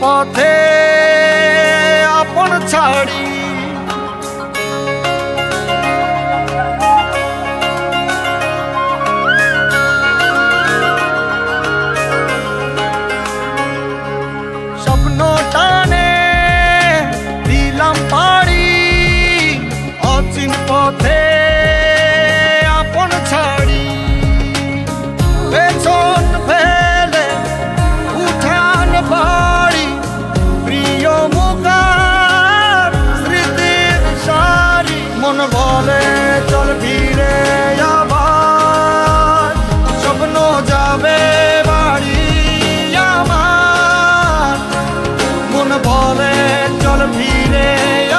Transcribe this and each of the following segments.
পথে আপন ছাড়ি স্বপ্ন টানে দিলাম পাড়ি অচিন পথে আপন ছাড়ি পেছন ফেলে উঠান বাড়ি প্রিয় মুখার স্মৃতির সারি মন বলে চল ফিরে আবার স্বপ্ন যাবে বাড়ি আমার মন বলে চল ফিরে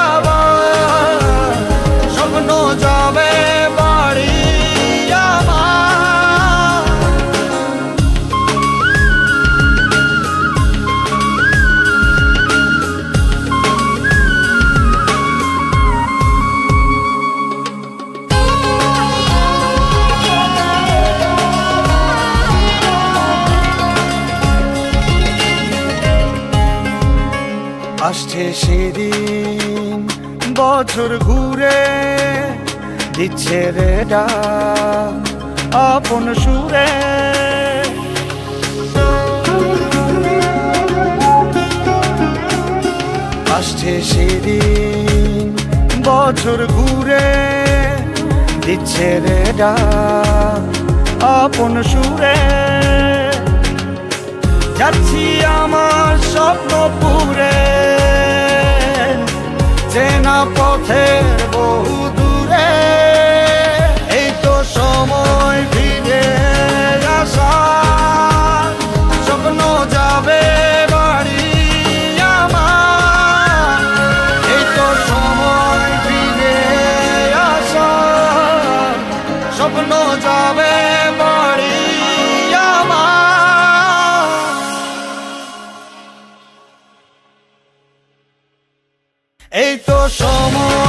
আবার স্বপ্ন যাবে বাড়ি আমার আসছে সেদিন বছর ঘুরে দিচ্ছে রে ডাক আপন সুরে আসছে সেদিন বছর ঘুরে দিচ্ছে রে ডাক আপন সুরে যাচ্ছি আমার স্বপ্ন পুরে চেনা পথের বহু দূরে এই তো সময় ফিরে আসার স্বপ্ন যাবে বাড়ি আমার এই তো সময় ফিরে আসার স্বপ্ন যাবে বাড়ি আমার এই তো সময়